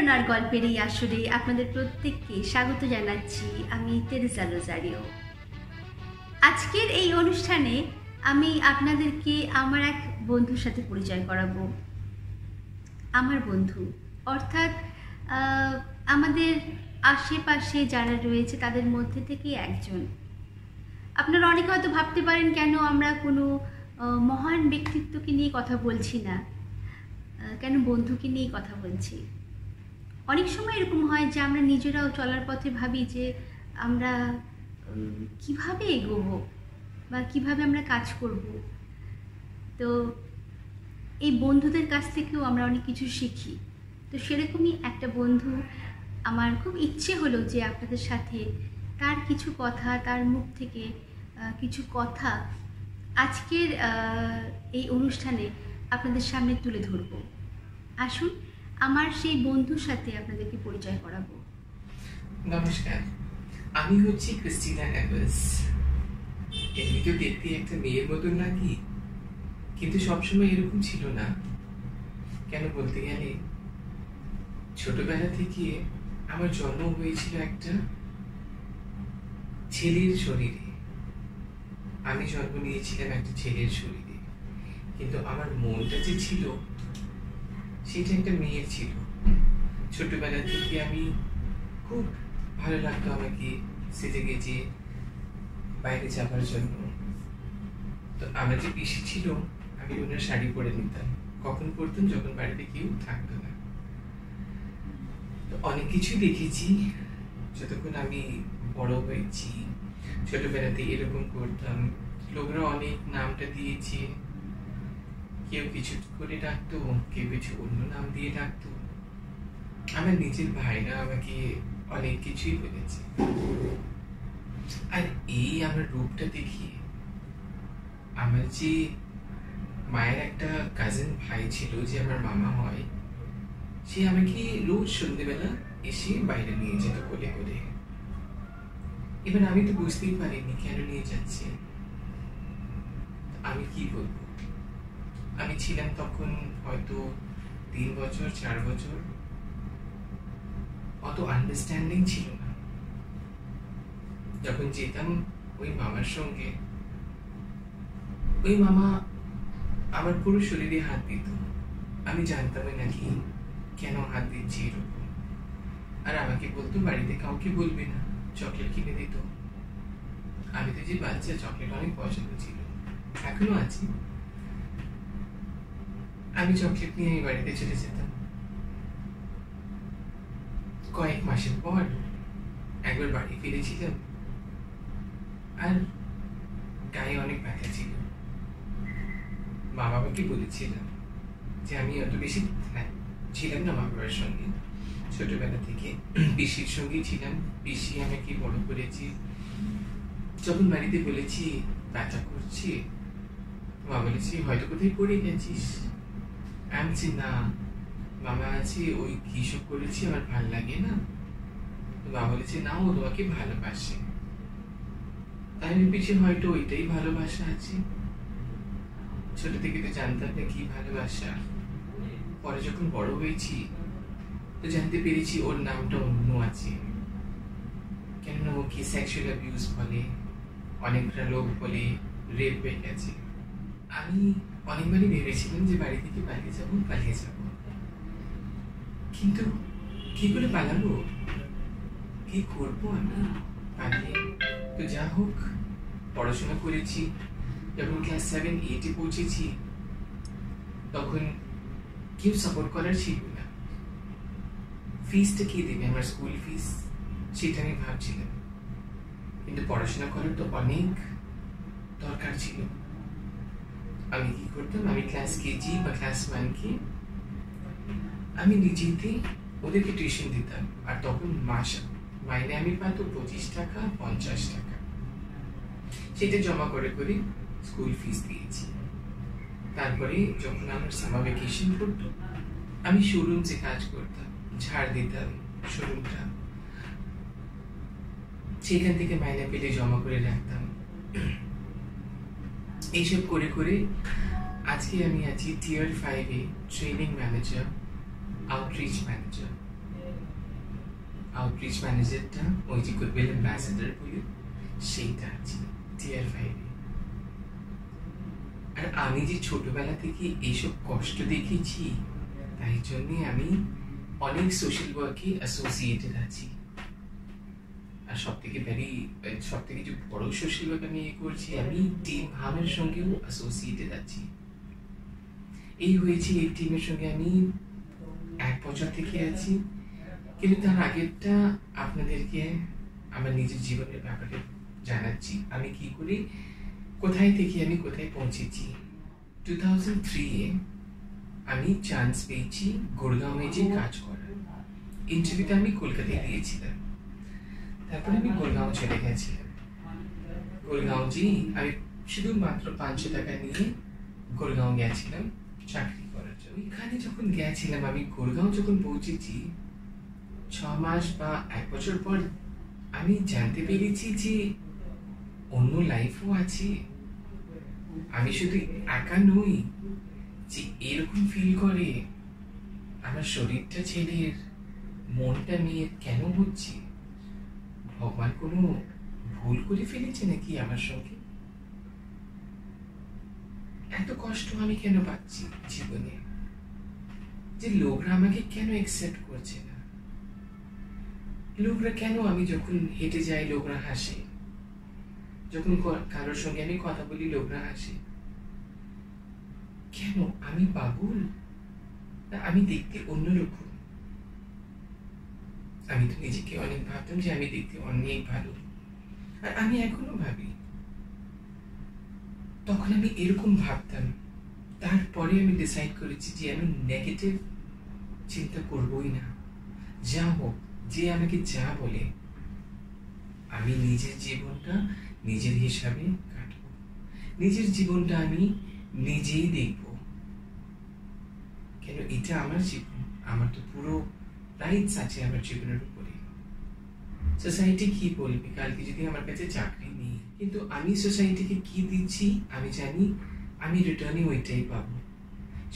প্রেরণার গল্পের এই আসরে আপনাদের প্রত্যেককে স্বাগত জানাচ্ছি। আমি তেরেসা রোজারিও। আজকের এই অনুষ্ঠানে আমি আপনাদেরকে আমার এক বন্ধুর সাথে পরিচয় করাবো। আমার বন্ধু অর্থাৎ আমাদের আশেপাশে যারা রয়েছে তাদের মধ্যে থেকে একজন। আপনারা অনেকে হয়তো ভাবতে পারেন কেন আমরা কোনো মহান ব্যক্তিত্বকে নিয়ে কথা বলছি না, কেন বন্ধুকে নিয়ে কথা বলছি। অনেক সময় এরকম হয় যে আমরা নিজেরাও চলার পথে ভাবি যে আমরা কিভাবে এগোবো বা কিভাবে আমরা কাজ করব। তো এই বন্ধুদের কাছ থেকেও আমরা অনেক কিছু শিখি। তো সেরকমই একটা বন্ধু, আমার খুব ইচ্ছে হলো যে আপনাদের সাথে তার কিছু কথা, তার মুখ থেকে কিছু কথা আজকের এই অনুষ্ঠানে আপনাদের সামনে তুলে ধরব। আসুন আমার সেই বন্ধুর সাথে আপনাদেরকে পরিচয় করাবো। নমস্কার, আমি হচ্ছি ক্রিস্টিনা এভান্স। এমনি তো দেখতে একটা মেয়ের মতন নাকি, কিন্তু সবসময় এরকম ছিল না। কেন বলতে গেলে ছোটবেলা থেকে আমার জন্ম হয়েছিল একটা ছেলের শরীরে। আমি জন্ম নিয়েছিলাম একটা ছেলের শরীরে, কিন্তু আমার মনটা যে ছিল সেটা একটা মেয়ের ছিল। ছোটবেলা থেকে আমি খুব ভালো লাগতো আমাকে সেজে গেছে বাইরে যাবার জন্য। তো আমার যে পিসি ছিল, আমি ওনার শাড়ি পরে নিতাম। কখন পরতাম? যখন বাড়িতে কেউ থাকতো না। তো অনেক কিছু দেখেছি যতক্ষণ আমি বড় হয়েছি। ছোটবেলাতে এরকম করতাম, লোকরা অনেক নামটা দিয়েছে। কেউ কিছু করে ডাকতো, কেউ কিছু অন্য নাম দিয়ে ডাকতো। আমার নিজের ভাইরা আমাকে অনেক কিছুই বলেছে। আর এই আমার রূপটা দেখিয়ে আমার যে মায়ের একটা কাজিন ভাই ছিল, যে আমার মামা হয়, সে আমাকে রোজ সন্ধ্যেবেলা এসে বাইরে নিয়ে যেত কোলে করে। এবার আমি তো বুঝতেই পারিনি কেন নিয়ে যাচ্ছে। আমি কি বলবো, আমি ছিলাম তখন হয়তো 3 বছর 4 বছর, অত আন্ডারস্ট্যান্ডিং ছিল না। যখন যেতাম ওই মামার সঙ্গে, ওই মামা আমার পুরো শরীরে হাত দিত। আমি জানতামই নাকি কেন হাত দিচ্ছি এরকম। আর আমাকে বলতো বাড়িতে কাউকে বলবি না, চকলেট কিনে দিত। আমি তো যে বাচ্চা, চকলেট অনেক পছন্দ ছিল, এখনো আছে। আমি চকলেট নিয়ে এই বাড়িতে চলে যেতাম। কয়েক মাসের পর একবার বাড়ি ফিরেছিলাম, আর গায়ে অনেক ব্যথা ছিল। মা বাবাকে বলেছিলাম যে আমি অত বেশি ছিলাম না মা বাবার সঙ্গে। ছোটবেলা থেকে পিসির সঙ্গেই ছিলাম, পিসি আমাকে বড় করেছি। যখন বাড়িতে বলেছি ব্যথা করছে, মা বলেছি হয়তো কোথায় পড়ে গেছিস। আমি না, মামা আছে, ওই কি সব করেছি, আমার ভাল লাগে না। মা বলেছে না, ও তোমাকে ভালোবাসে। তাই ভেবেছি হয়তো ওইটাই ভালোবাসা আছে। ছোট থেকে তো জানতাম না কি ভালোবাসা। পরে যখন বড় হয়েছি তো জানতে পেরেছি ওর নামটা অন্য আছে। কেননা ওকে সেক্সুয়াল অ্যাবিউজ বলে, অনেকটা লোক বলে রেপ হয়ে গেছে। আমি অনেকবারই ভেবেছিলাম যে বাড়ি থেকে পালিয়ে যাবো, কিন্তু কি করে পালাবো, কি করবো আমি পালিয়ে? তো যা হোক, পড়াশোনা করেছি। যখন ক্লাস 7-8 পৌঁছেছি, তখন কেউ সাপোর্ট করার ছিল না। ফিসটা কে দেবে, আমার স্কুল ফিস, সেটা আমি ভাবছিলাম। কিন্তু পড়াশোনা করার তো অনেক দরকার ছিল। আমি কি করতাম, আমি ক্লাস কেজি বা ক্লাস 1কে আমি নিজেতে ওদেরকে টিউশন দিতাম। আর তখন মাইনে আমি পাতো 25 টাকা 50 টাকা। সেটা জমা করে করে স্কুল ফিস দিয়েছি। তারপরে যখন আমার সামার ভ্যাকেশন পড়তো, আমি শোরুমে কাজ করতাম, ঝাড় দিতাম শোরুমটা। সেখান থেকে মাইনে পেলে জমা করে রাখতাম। এইসব করে করে আজকে আমি আছি টিয়ার 5-এ training manager, outreach manager. Outreach ম্যানেজারটা ওই যে গুডউইল অ্যাম্বাসেডর বলি সেইটা আছে টিয়ার 5। আর আমি যে ছোটবেলা থেকে এইসব কষ্ট দেখেছি তাই জন্যে আমি অনেক সোশ্যাল ওয়ার্কে অ্যাসোসিয়েটেড আছি। আর সব থেকে যে বড় সোশ্যাল ওয়ার্ক আমি করছি, আমি টিম হামের সঙ্গেও অ্যাসোসিয়েটেড আছি। এই হয়েছে এই টিমের সঙ্গে আমি 1 বছর থেকে আছি। কিন্তু তার আগেরটা আপনাদেরকে আমার নিজের জীবনের ব্যাপারে জানাচ্ছি, আমি কি করি, কোথায় থেকে আমি কোথায় পৌঁছেছি। 2003-এ আমি চান্স পেয়েছি গুরগাঁওয়ে যে কাজ করার। ইন্টারভিউটা আমি কলকাতায় দিয়েছিলাম, তারপরে আমি গুরগাঁও চলে গেছিলাম। গুরগাঁও আমি শুধুমাত্র 500 টাকা নিয়ে গুরগাঁও গেছিলাম চাকরি করার জন্য। ওইখানে যখন গেছিলাম, আমি গুরগাঁও যখন পৌঁছেছি 6 মাস বা 1 বছর পর আমি জানতে পেরেছি যে অন্য লাইফও আছে। আমি শুধু একা নই যে এরকম ফিল করে। আমার শরীরটা ছেলের, মনটা মেয়ের কেন হচ্ছে? ভগবান কোনো ভুল করে ফেলেছে নাকি আমার সঙ্গে? এত কষ্ট আমি কেন পাচ্ছি জীবনে? যে লোকরা আমাকে কেন অ্যাকসেপ্ট করছে না? লোকরা কেন, আমি যখন হেঁটে যাই লোকরা হাসে, যখন কারোর সঙ্গে আমি কথা বলি লোকরা হাসে। কেন? আমি পাগল? না আমি দেখতে অন্যরকম? আমি তো নিজেকে অনেক ভাবতাম যে আমি দেখতে অনেক ভালো, আর আমি এখনো ভাবি। তখন আমি এরকম ভাবতাম, তারপরে আমি ডিসাইড করেছি যে আমি নেগেটিভ চিন্তা করবই না। যা হোক, যে আমাকে যা বলে, আমি নিজের জীবনটা নিজের হিসাবে কাটবো। নিজের জীবনটা আমি নিজেই দেখব। কেন? এটা আমার জীবন, আমার তো পুরো রাইটস আছে আমার জীবনের উপরে। সোসাইটি কি বলবে কালকে যদি আমার কাছে চাকরি নেই? কিন্তু আমি সোসাইটিকে কি দিচ্ছি আমি জানি, আমি রিটার্নে ওইটাই পাবো।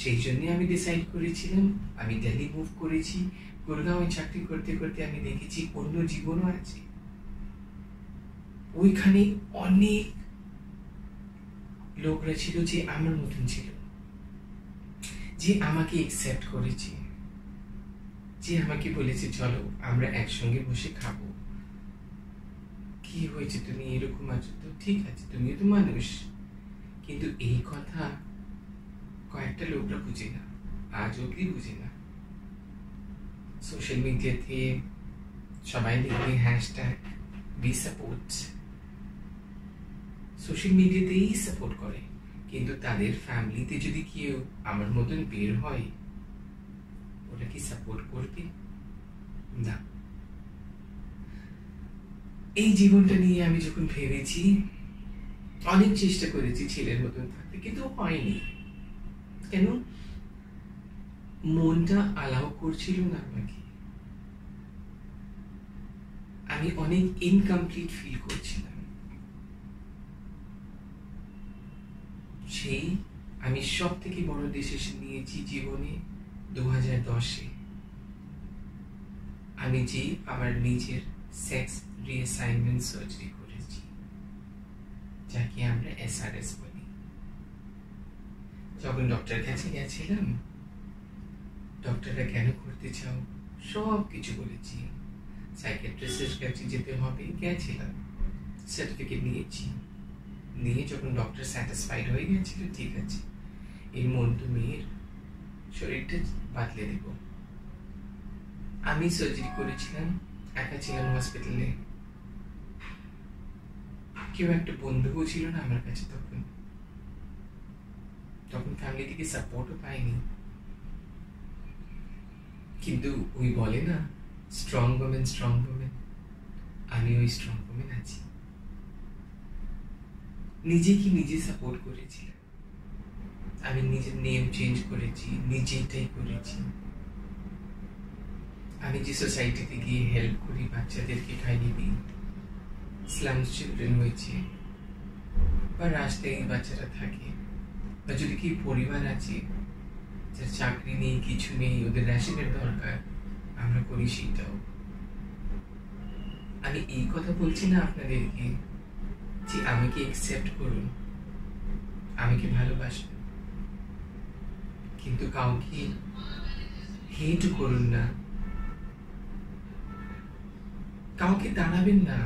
সেই জন্যই আমি ডিসাইড করেছিলাম, আমি দিল্লি মুভ করেছি। গুরগাঁওয়ে চাকরি করতে করতে আমি দেখেছি অন্য জীবনও আছে। ওইখানে অনেক লোকরা ছিল যে আমার মতন ছিল, যে আমাকে অ্যাকসেপ্ট করেছে, যে আমাকে বলেছে চলো আমরা একসঙ্গে বসে খাবো। কি হয়েছে, তুমি এরকম আছো তো ঠিক আছে, তুমিও তো মানুষ। কিন্তু এই কথা কয়েকটা লোকরা বুঝে না, আজ অব্দি বুঝে না। সোশ্যাল মিডিয়াতে সবাই লিখবে হ্যাশট্যাগ বি সাপোর্ট, সোশ্যাল মিডিয়াতেই সাপোর্ট করে। কিন্তু তাদের ফ্যামিলিতে যদি কেউ আমার মতন বের হয়, ওরা কি সাপোর্ট করবে? না। এই জীবনটা নিয়ে আমি যখন ভেবেছি, অনেক চেষ্টা করেছি ছেলের মতন থাকতে, কিন্তু হয়নি। কেন? মনটা অ্যালাউ করছিল না আমাকে। আমি অনেক ইনকমপ্লিট ফিল করছিলাম। সেই আমি সব থেকে বড় ডিসিশন নিয়েছি জীবনে 2010-এ। আমি যে আমার নিজের সেক্স রিঅ্যাসাইনমেন্ট সার্জারি করেছি, যাকে আমরা SRS বলি। যখন ডক্টরের কাছে গেছিলাম, ডক্টররা কেন করতে চাও সব কিছু বলেছি। সাইকিয়াট্রিস্টের কাছে যেতে হবে, গেছিলাম, সার্টিফিকেট নিয়েছি। নিয়ে যখন ডক্টর স্যাটিসফাইড হয়ে গেছিল, ঠিক আছে এই মন্টু মেয়ের শরীরটা বাতলে দেব। আমি সার্জারি করেছিলাম, একা ছিলাম হসপিটালে, কেউ একটা বন্ধুও ছিল না আমার কাছে। তখন ফ্যামিলি থেকে সাপোর্টও পাইনি। কিন্তু ওই বলে না স্ট্রং ওমেন, আমি ওই স্ট্রং ওমেন আছি। নিজেকে নিজে সাপোর্ট করেছিলাম, আমি নিজের নেম চেঞ্জ করেছি, নিজেটাই করেছি। আমি যে সোসাইটিতে গিয়ে হেল্প করি, বাচ্চাদেরকে খাইয়ে দিই, স্লামস চিলড্রেন হয়েছে, বা রাস্তায় বাচ্চারা থাকে, বা যদি কি পরিবার আছে যার চাকরি নেই, কিছু নেই, ওদের রেশনের দরকার, আমরা করি সেটাও। আমি এই কথা বলছি না আপনাদেরকে যে আমাকে অ্যাকসেপ্ট করুন, আমাকে ভালোবাসুন, কিন্তু কাউকে হেট করুন না, কাউকে দাঁড়াবেন না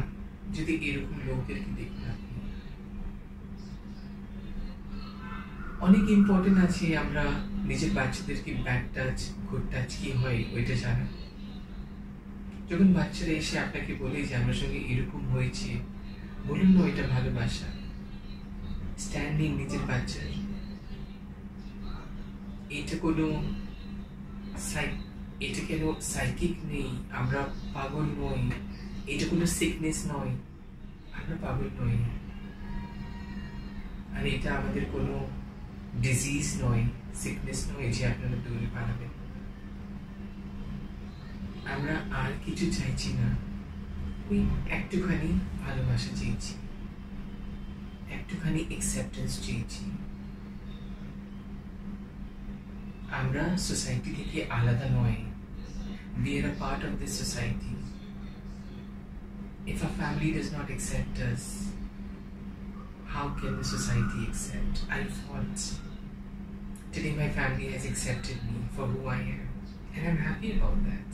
যদি এরকম লোকদেরকে দেখুন। আপনি অনেক ইম্পর্টেন্ট আছে আমরা নিজের বাচ্চাদেরকে ব্যাড টাচ, গুড টাচ কি হয় ওইটা জানা। যখন বাচ্চারা এসে আপনাকে বলে যে আমার সঙ্গে এরকম হয়েছে, বলুন না এটা ভালোবাসা। স্ট্যান্ডিং নিজের বাচ্চার, এটা কোনো এটা কেন সাইকিক নেই, আমরা পাগল নই, এটা কোনো সিকনেস নয়, আমরা পাগল নই, আর এটা আমাদের কোনো ডিজিজ নয়, সিকনেস নয় যে আপনারা দূরে পালাবেন। আমরা আর কিছু চাইছি না, ওই একটুখানি ভালোবাসা চেয়েছি, একটুখানি অ্যাকসেপ্টেন্স চেয়েছি। আমরা সোসাইটি থেকে আলাদা নয়, we are a part of this society. If our family does not accept us, how can the society accept? I fought. Today my family has accepted me for who I am, and I'm happy about that.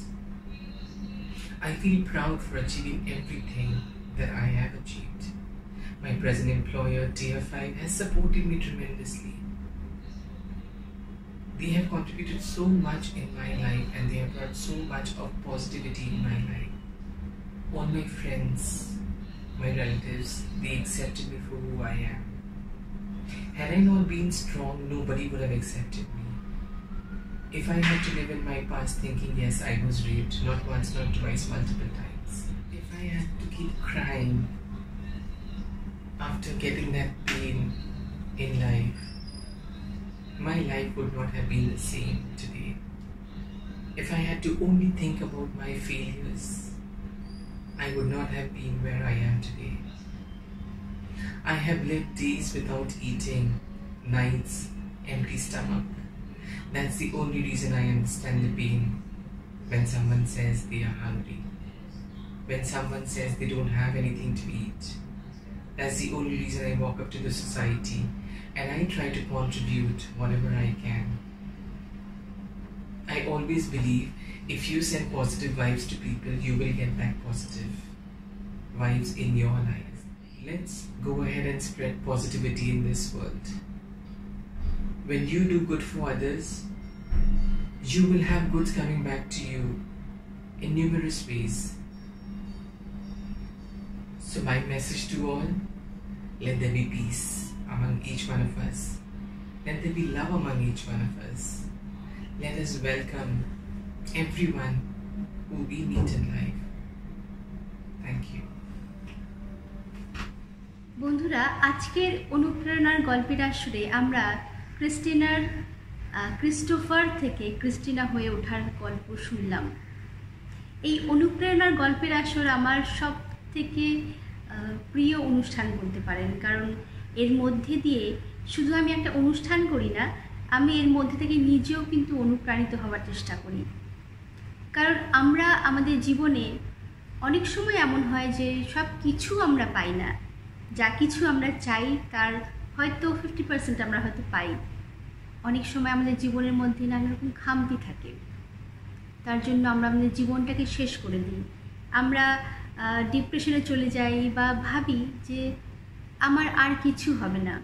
I feel proud for achieving everything that I have achieved. My present employer, TF5, has supported me tremendously. They have contributed so much in my life, and they have brought so much of positivity in my life. All my friends, my relatives, they accepted me for who I am. Had I not been strong, nobody would have accepted me. If I had to live in my past thinking, yes, I was raped, not once, not twice, multiple times. If I had to keep crying after getting that pain in life, my life would not have been the same today. If I had to only think about my failures, I would not have been where I am today. I have lived days without eating, nights, empty stomach. That's the only reason I understand the pain when someone says they are hungry, when someone says they don't have anything to eat. That's the only reason I walk up to the society and I try to contribute whatever I can. I always believe if you send positive vibes to people, you will get back positive vibes in your life. Let's go ahead and spread positivity in this world. When you do good for others, you will have goods coming back to you in numerous ways. So my message to all, let there be peace among each one of us. Let there be love among each one of us. Let us welcome everyone who we meet in life. Thank you. বন্ধুরা, আজকের অনুপ্রেরণার গল্পের আসরে আমরা Christopher থেকে Christina হয়ে ওঠার গল্প শুনলাম। এই অনুপ্রেরণার গল্পের আসর আমার সব থেকে প্রিয় অনুষ্ঠান বলতে পারেন, কারণ এর মধ্যে দিয়ে শুধু আমি একটা অনুষ্ঠান করি না, আমি এর মধ্যে থেকে নিজেও কিন্তু অনুপ্রাণিত হওয়ার চেষ্টা করি। কারণ আমরা আমাদের জীবনে অনেক সময় এমন হয় যে সব কিছু আমরা পাই না, যা কিছু আমরা চাই তার হয়তো 50% আমরা হয়তো পাই। অনেক সময় আমাদের জীবনের মধ্যে নানা রকম খামতি থাকে, তার জন্য আমরা আমাদের জীবনটাকে শেষ করে দিই। আমরা ডিপ্রেশনে চলে যাই বা ভাবি যে আমার আর কিছু হবে না।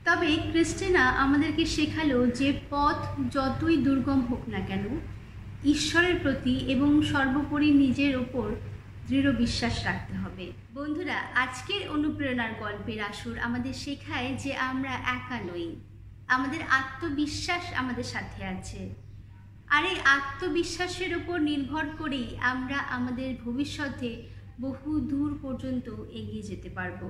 তবে ক্রিস্টিনা আমাদেরকে শেখালো যে পথ যতই দুর্গম হোক না কেন, ঈশ্বরের প্রতি এবং সর্বোপরি নিজের ওপর দৃঢ় বিশ্বাস রাখতে হবে। বন্ধুরা, আজকের অনুপ্রেরণার গল্পের আসর আমাদের শেখায় যে আমরা একা নই, আমাদের আত্মবিশ্বাস আমাদের সাথে আছে, আর এই আত্মবিশ্বাসের ওপর নির্ভর করেই আমরা আমাদের ভবিষ্যতে বহু দূর পর্যন্ত এগিয়ে যেতে পারবো।